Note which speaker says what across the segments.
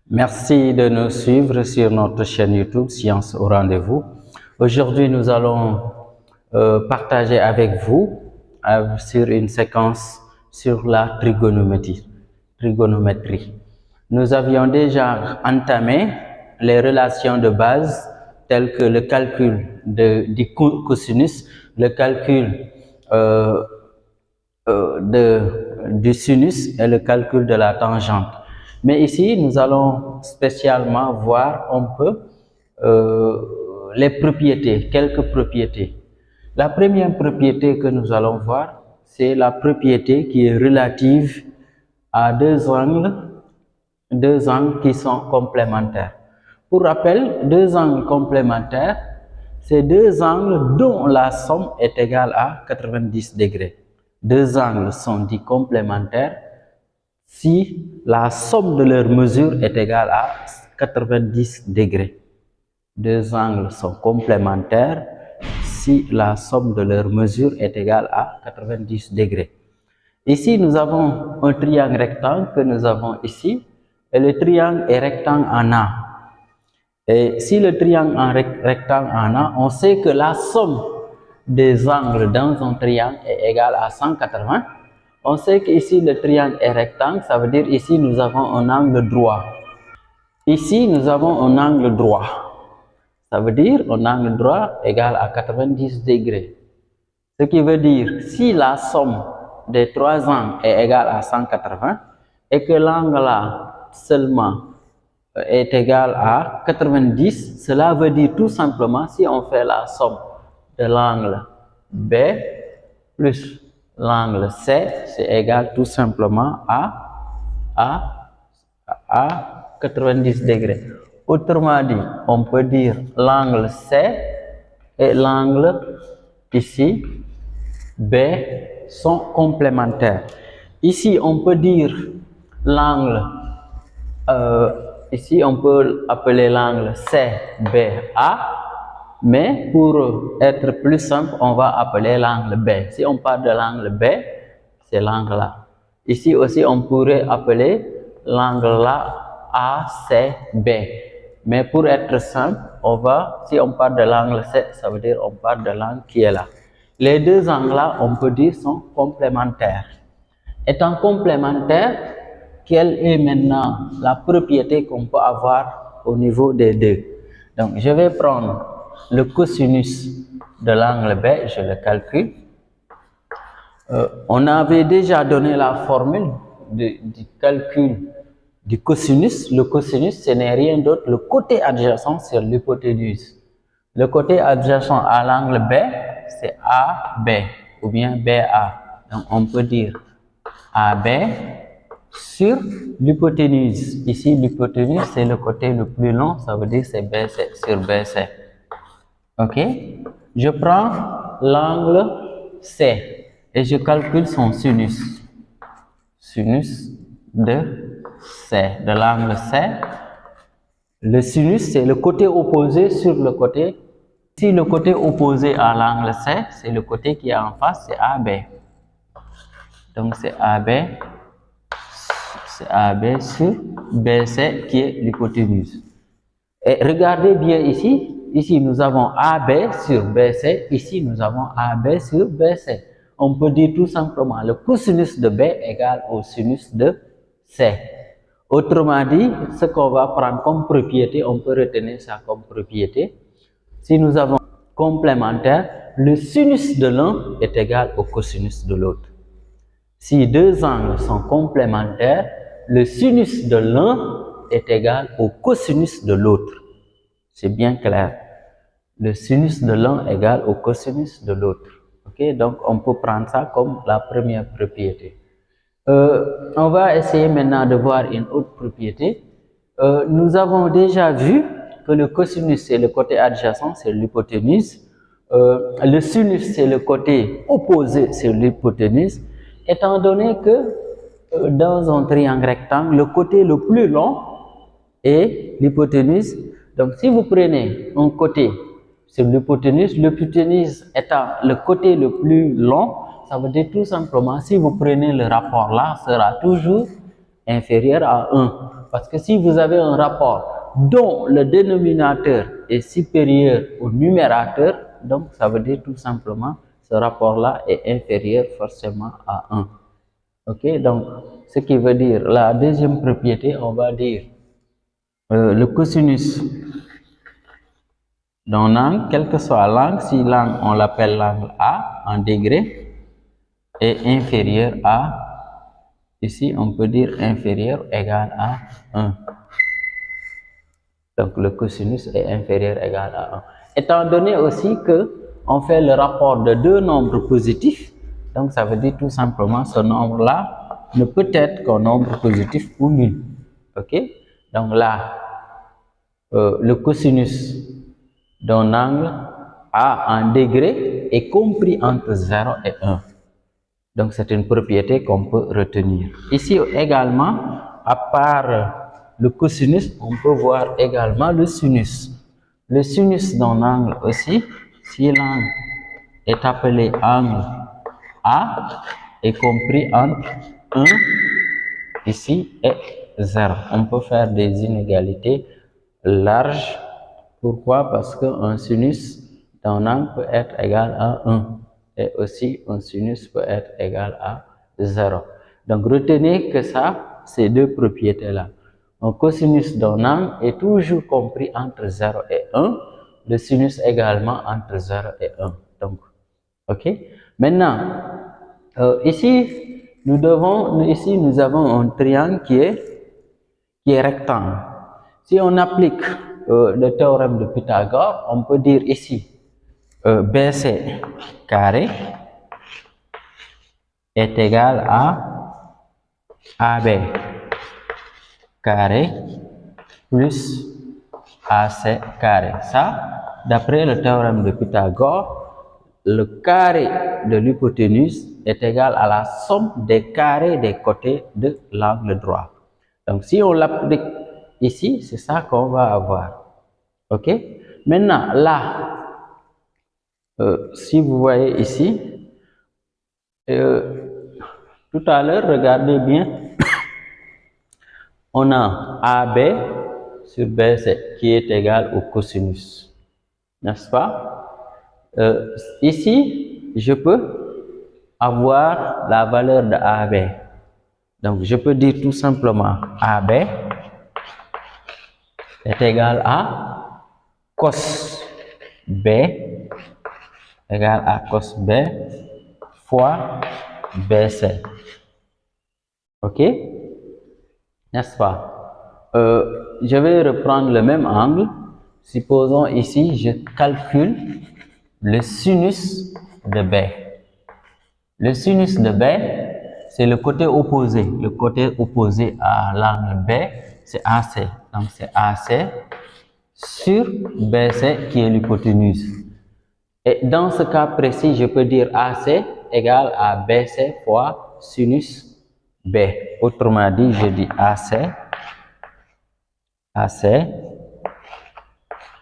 Speaker 1: Merci de nous suivre sur notre chaîne YouTube Science au rendez-vous. Aujourd'hui, nous allons partager avec vous sur une séquence sur la trigonométrie. Nous avions déjà entamé les relations de base telles que le calcul du cosinus, le calcul du sinus et le calcul de la tangente. Mais ici, nous allons spécialement voir un peu les propriétés, quelques propriétés. La première propriété que nous allons voir, c'est la propriété qui est relative à deux angles qui sont complémentaires. Pour rappel, deux angles complémentaires, c'est deux angles dont la somme est égale à 90 degrés. Deux angles sont dits complémentaires si la somme de leurs mesures est égale à 90 degrés. Deux angles sont complémentaires si la somme de leurs mesures est égale à 90 degrés. Ici, nous avons un triangle rectangle que nous avons ici, et le triangle est rectangle en A. Et si le triangle est rectangle en A, on sait que la somme des angles dans un triangle est égale à 180. On sait qu'ici le triangle est rectangle, ça veut dire ici nous avons un angle droit. Ici nous avons un angle droit. Ça veut dire un angle droit égal à 90 degrés. Ce qui veut dire si la somme des trois angles est égale à 180 et que l'angle là seulement est égal à 90, cela veut dire tout simplement si on fait la somme de l'angle B plus l'angle C, c'est égal tout simplement à 90 degrés. Autrement dit, on peut dire l'angle C et l'angle ici B sont complémentaires. Ici, on peut dire l'angle, ici on peut appeler l'angle CBA, mais pour être plus simple, on va appeler l'angle B. Si on parle de l'angle B, c'est l'angle là. Ici aussi, on pourrait appeler l'angle là ACB. Mais pour être simple, si on parle de l'angle C, ça veut dire on parle de l'angle qui est là. Les deux angles là, on peut dire, sont complémentaires. Étant complémentaires, quelle est maintenant la propriété qu'on peut avoir au niveau des deux? Donc, je vais prendre le cosinus de l'angle B, je le calcule. On avait déjà donné la formule du calcul du cosinus. Le cosinus, ce n'est rien d'autre, le côté adjacent sur l'hypoténuse. Le côté adjacent à l'angle B, c'est AB ou bien BA. Donc, on peut dire AB sur l'hypoténuse. Ici, l'hypoténuse, c'est le côté le plus long, ça veut dire c'est BC, sur BC. Ok? Je prends l'angle C et je calcule son sinus. Sinus de C, de l'angle C. Le sinus, c'est le côté opposé sur le côté. Si le côté opposé à l'angle C, c'est le côté qui est en face, c'est AB. Donc c'est AB sur BC qui est l'hypoténuse. Et regardez bien ici, ici nous avons AB sur BC, ici nous avons AB sur BC. On peut dire tout simplement le cosinus de B égale au sinus de C. Autrement dit, ce qu'on va prendre comme propriété, on peut retenir ça comme propriété. Si nous avons complémentaire, le sinus de l'un est égal au cosinus de l'autre. Si deux angles sont complémentaires, le sinus de l'un est égal au cosinus de l'autre. C'est bien clair. Le sinus de l'un est égal au cosinus de l'autre. Okay? Donc, on peut prendre ça comme la première propriété. On va essayer maintenant de voir une autre propriété. Nous avons déjà vu que le cosinus, c'est le côté adjacent, c'est l'hypoténuse. Le sinus, c'est le côté opposé, c'est l'hypoténuse. Étant donné que dans un triangle rectangle, le côté le plus long est l'hypoténuse. Donc, si vous prenez un côté sur l'hypoténuse étant le côté le plus long, ça veut dire tout simplement, si vous prenez le rapport là, sera toujours inférieur à 1. Parce que si vous avez un rapport dont le dénominateur est supérieur au numérateur, donc ça veut dire tout simplement ce rapport-là est inférieur forcément à 1. Ok, donc ce qui veut dire la deuxième propriété, on va dire le cosinus d'un angle, quelle que soit l'angle, si l'angle on l'appelle l'angle A en degré, est inférieur à, ici on peut dire inférieur ou égal à 1. Donc le cosinus est inférieur ou égal à 1. Étant donné aussi que on fait le rapport de deux nombres positifs, donc ça veut dire tout simplement ce nombre-là ne peut être qu'un nombre positif ou nul. Ok? Donc là, le cosinus d'un angle A en degré est compris entre 0 et 1. Donc c'est une propriété qu'on peut retenir. Ici également, à part le cosinus, on peut voir également le sinus. Le sinus d'un angle aussi, si l'angle est appelé angle A, est compris entre 1 ici et 0. On peut faire des inégalités larges. Pourquoi? Parce qu'un sinus d'un angle peut être égal à 1 et aussi un sinus peut être égal à 0. Donc retenez que ça, ces deux propriétés-là. Un cosinus d'un angle est toujours compris entre 0 et 1, le sinus également entre 0 et 1. Donc, ok. Maintenant, ici, nous avons un triangle qui est rectangle. Si on applique le théorème de Pythagore, on peut dire ici BC carré est égal à AB carré plus AC carré. Ça, d'après le théorème de Pythagore, le carré de l'hypoténuse est égal à la somme des carrés des côtés de l'angle droit. Donc, si on l'applique ici, c'est ça qu'on va avoir. Ok? Maintenant, là, si vous voyez ici, tout à l'heure, regardez bien, on a AB sur BC qui est égal au cosinus, n'est-ce pas? Ici, je peux avoir la valeur de AB. Donc, je peux dire tout simplement AB est égal à cos B égale à cos B fois BC. Ok? N'est-ce pas? Je vais reprendre le même angle. Supposons ici, je calcule le sinus de B. Le sinus de B, c'est le côté opposé. Le côté opposé à l'angle B, c'est AC. Donc, c'est AC sur BC qui est l'hypoténuse. Et dans ce cas précis, je peux dire AC égale à BC fois sinus B. Autrement dit, je dis AC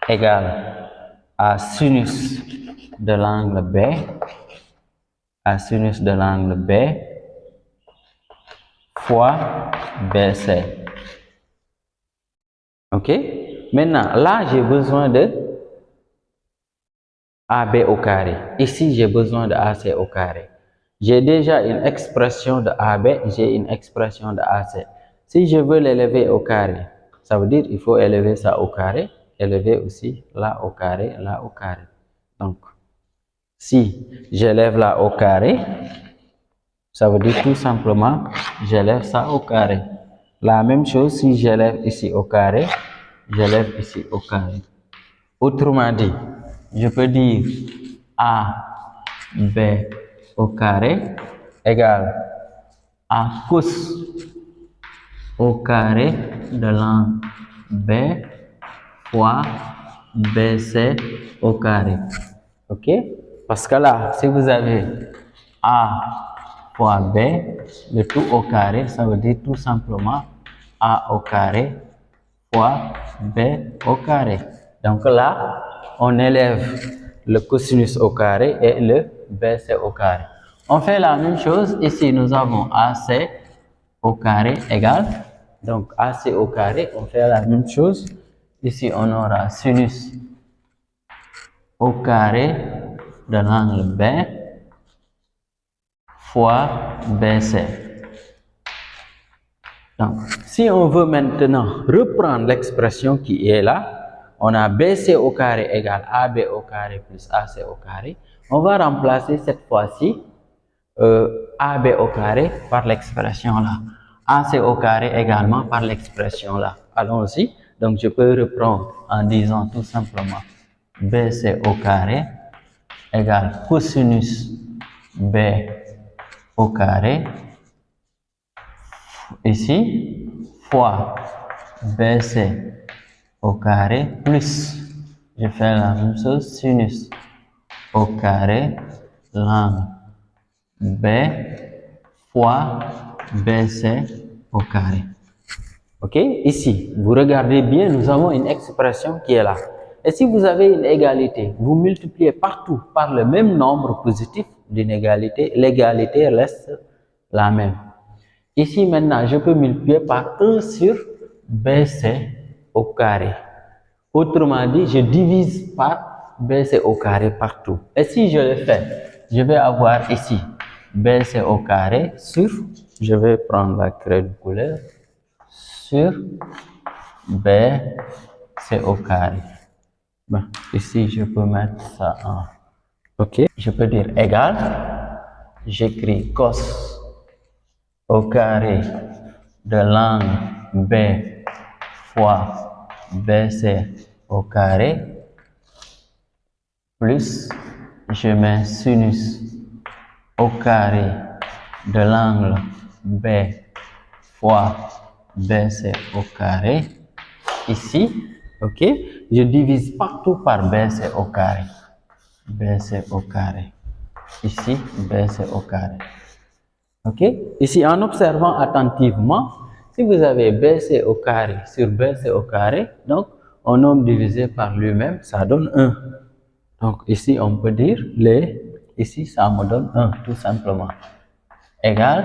Speaker 1: égale à sinus de l'angle B, fois BC. Ok? Maintenant, là, j'ai besoin de AB au carré. Ici, j'ai besoin de AC au carré. J'ai déjà une expression de AB, j'ai une expression de AC. Si je veux l'élever au carré, ça veut dire qu'il faut élever ça au carré, élever aussi là au carré, là au carré. Donc, si j'élève là au carré, ça veut dire tout simplement, j'élève ça au carré. La même chose, si j'élève ici au carré, j'élève ici au carré. Autrement dit, je peux dire A, B au carré égale à cos au carré de l'angle B fois BC au carré. Ok? Parce que là, si vous avez A fois B, le tout au carré, ça veut dire tout simplement A au carré fois B au carré. Donc là, on élève le cosinus au carré et le BC au carré. On fait la même chose. Ici, nous avons AC au carré égale Donc AC au carré, on fait la même chose. Ici, on aura sinus au carré de l'angle B fois BC. Donc, si on veut maintenant reprendre l'expression qui est là, on a BC au carré égale AB au carré plus AC au carré. On va remplacer cette fois-ci AB au carré par l'expression là. AC au carré également par l'expression là. Allons-y. Donc, je peux reprendre en disant tout simplement BC au carré égale cosinus B au carré ici fois BC au carré plus, je fais la même chose, sinus au carré l'angle B fois BC au carré. Ok, ici, vous regardez bien, nous avons une expression qui est là. Et si vous avez une égalité, vous multipliez partout par le même nombre positif d'une égalité, l'égalité reste la même. Ici, maintenant, je peux multiplier par 1 sur BC au carré. Autrement dit, je divise par BC au carré partout. Et si je le fais, je vais avoir ici BC au carré sur, je vais prendre la craie de couleur, sur BC au carré. Bon, ici, je peux mettre ça en... Ok, je peux dire égal, j'écris cos au carré de l'angle B fois BC au carré plus je mets sinus au carré de l'angle B fois BC au carré ici, ok, je divise partout par BC au carré, BC au carré, ici BC au carré. Ok, ici en observant attentivement, si vous avez BC au carré sur BC au carré, donc un nombre divisé par lui-même, ça donne 1. Donc ici on peut dire ici ça me donne 1 tout simplement. Égal,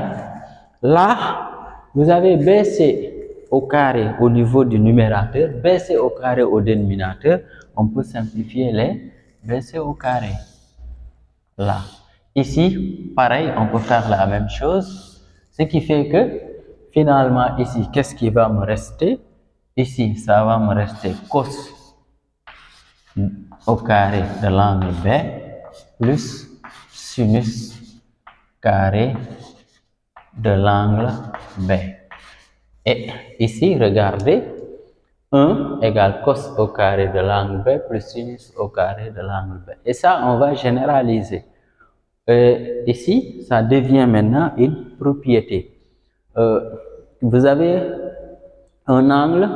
Speaker 1: là vous avez BC au carré au niveau du numérateur, BC au carré au dénominateur, on peut simplifier les BC au carré. Là. Ici, pareil, on peut faire la même chose, ce qui fait que finalement ici, qu'est-ce qui va me rester? Ici, ça va me rester cos au carré de l'angle B plus sinus carré de l'angle B. Et ici, regardez, 1 égale cos au carré de l'angle B plus sinus au carré de l'angle B. Et ça, on va généraliser. Ici, ça devient maintenant une propriété. Vous avez un angle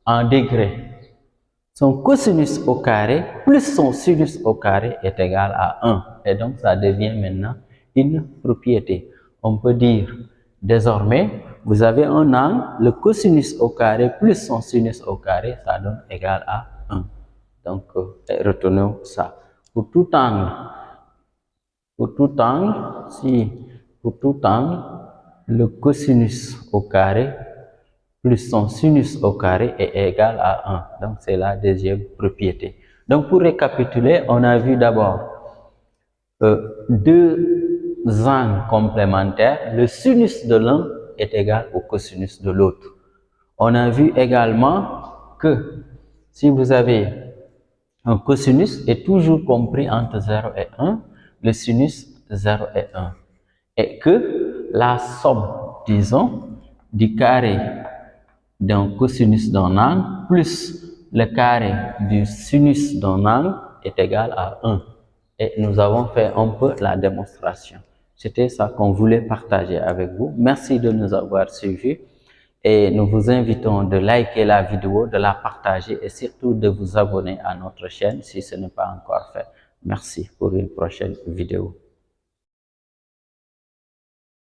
Speaker 1: en degrés. Son cosinus au carré plus son sinus au carré est égal à 1. Et donc, ça devient maintenant une propriété. On peut dire, désormais, vous avez un angle, le cosinus au carré plus son sinus au carré, ça donne égal à 1. Donc, retenons ça. Pour tout angle, le cosinus au carré plus son sinus au carré est égal à 1. Donc, c'est la deuxième propriété. Donc, pour récapituler, on a vu d'abord deux angles complémentaires. Le sinus de l'un est égal au cosinus de l'autre. On a vu également que si vous avez un cosinus est toujours compris entre 0 et 1, le sinus 0 et 1. Et que la somme, disons, du carré d'un cosinus d'un angle plus le carré du sinus d'un angle est égal à 1. Et nous avons fait un peu la démonstration. C'était ça qu'on voulait partager avec vous. Merci de nous avoir suivis. Et nous vous invitons de liker la vidéo, de la partager et surtout de vous abonner à notre chaîne si ce n'est pas encore fait. Merci pour une prochaine vidéo.